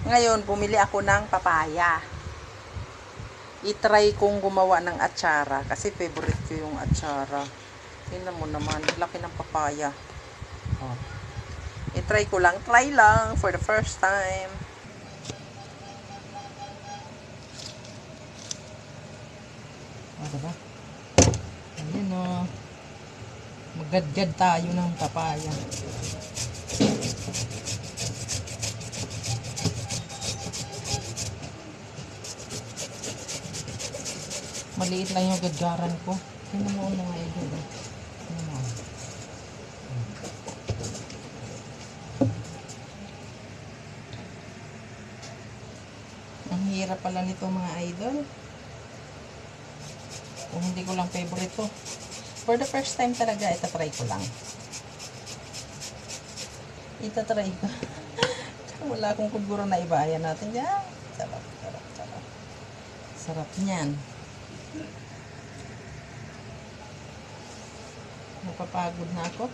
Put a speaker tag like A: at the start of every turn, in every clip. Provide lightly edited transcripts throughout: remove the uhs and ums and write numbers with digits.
A: Ngayon, bumili ako ng papaya. I-try kong gumawa ng atsara. Kasi favorite ko yung atsara. Tingnan mo naman, laki ng papaya. Oh. I-try ko lang. Try lang for the first time. O, diba? Ayan o. Magadgad tayo ng papaya. Maliit lang yung gadgaran ko. Tingnan mo na nga yun. Tingnan mo. Ang hirap pala nito mga idol. Kung hindi ko lang favorite to. For the first time talaga, itatry ko lang. Itatry ko. Wala akong kuguro na iba. Ayan natin yan. Sarap, sarap, sarap. Sarap niyan. Napapagod na ako.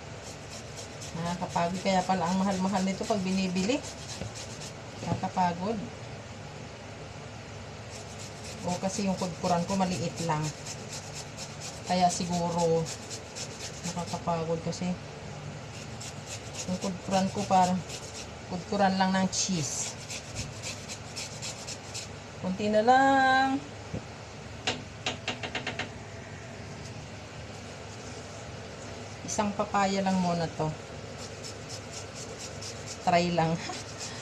A: Nakakapagod. Kaya pala ang mahal-mahal nito pag binibili. Nakakapagod. O kasi yung kudkuran ko maliit lang. Kaya siguro nakakapagod kasi yung kudkuran ko parang kudkuran lang ng cheese. Kunti na lang. Isang papaya lang muna to. Try lang.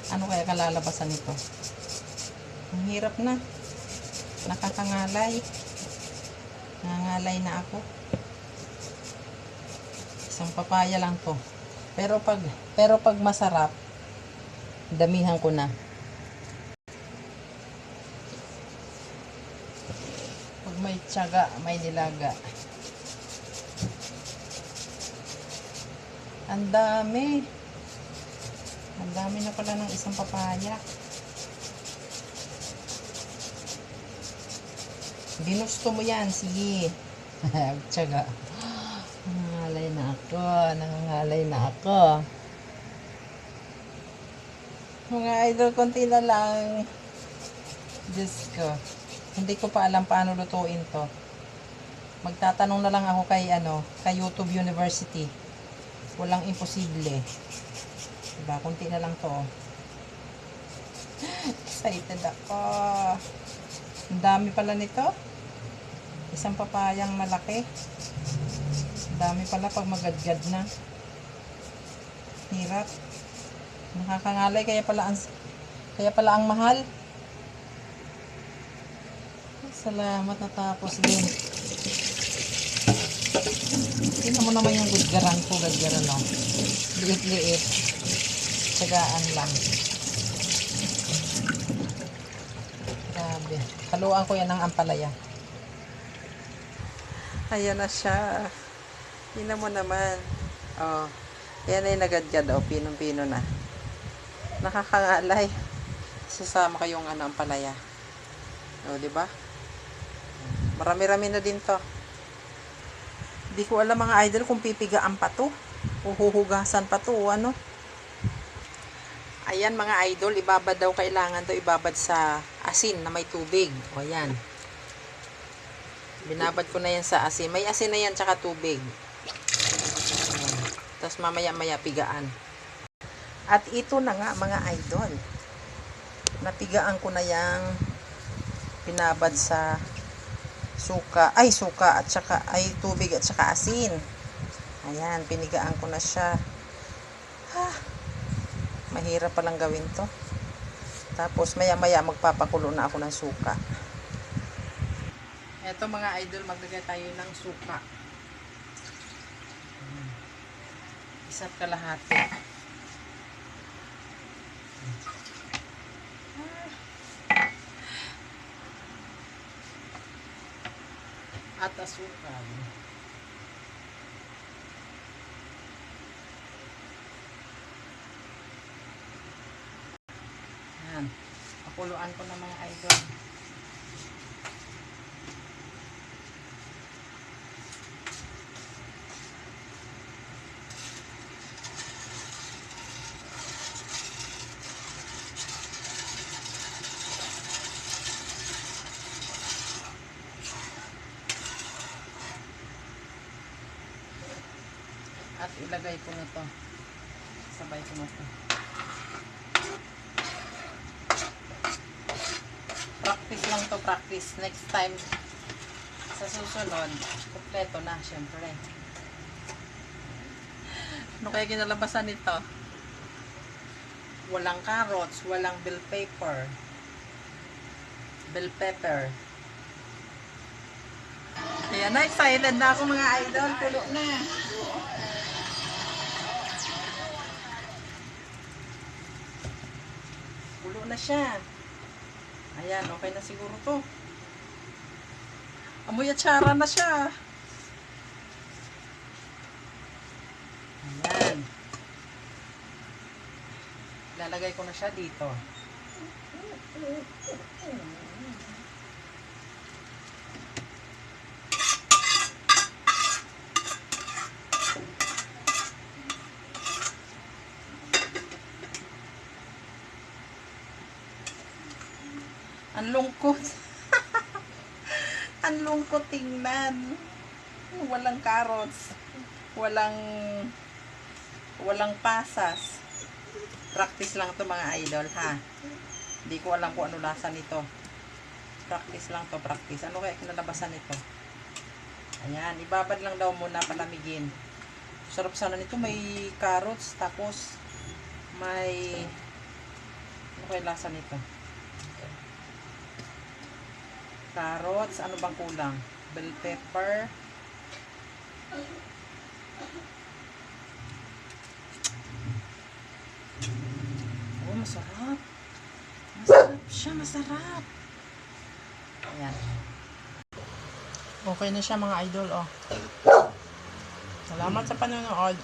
A: Ano kaya kalalabasan nito? Ang hirap na. Nakakangalay. Nangangalay na ako. Isang papaya lang to. Pero pag masarap, damihan ko na. Pag may tiyaga, may nilaga. Ang dami. Ang dami na pala ng isang papaya. Ginusto mo yan, sige. Tiyaga. Nangangalay na ako. Nangangalay na ako. Mga idol, konti na lang. Diyos ko. Hindi ko pa alam paano lutuin to. Magtatanong na lang ako kay YouTube University. Walang imposible. Diba? Konti na lang to. Excited ako. Ang dami pala nito. Isang papayang malaki. Ang dami pala pag magadgad na. Hirap. Nakakangalay kaya pala ang mahal. Salamat, natapos din. Tingnan mo naman yung gadgaran ko, no. Liit-liit. Tsagaan lang. Grabe. Haluan ko yan ng ampalaya. Ayan na siya. Tingnan mo naman. Oh. Yan ay nagadgad. Oh, pinong-pino na. Nakakangalay. Sasama kayong ampalaya. Oh, di ba? Marami-rami na din to. Hindi ko alam mga idol kung pipigaan pa to. O huhugasan pa to. O ano. Ayan mga idol. Ibabad daw kailangan to. Ibabad sa asin na may tubig. O ayan. Binabad ko na yan sa asin. May asin na yan tsaka tubig. Tapos mamaya-maya pigaan. At ito na nga mga idol. Napigaan ko na yang binabad sa suka at saka tubig at saka asin. Ayan, pinigaan ko na siya. Mahirap palang gawin to. Tapos maya-maya magpapakulo na ako ng suka. Eto mga idol, maglagay tayo ng suka. Isa't kalahati. At asukal. Yan. Pakuluan ko na mga idol. ilagay ko na to. Sabay ko na to. Practice lang to, practice. Next time, sa susunod, kompleto na, syempre. Ano kaya kinalabasan nito? Walang carrots, walang bell pepper. Bell pepper. Ayan na, excited na ako mga idol. Pulo na. Pulo na siya. Ayan, okay na siguro to. Amoy atsara na siya. Ayan. Lalagay ko na siya dito. Ang lungkot. Ang lungkot tingnan. Walang carrots. Walang pasas. Practice lang to mga idol ha. Hindi ko alam kung ano lasa nito. Practice lang to, practice. Ano kaya kinalabasan nito? Ayan, ibabad lang daw muna palamigin. Sarap sana nito, may carrots tapos may ano kaya lasa nito? Carrots, ano bang kulang? Bell pepper. Oh, masarap. Masarap siya, masarap. Ayan. Okay na siya mga idol, oh. Salamat sa panonood.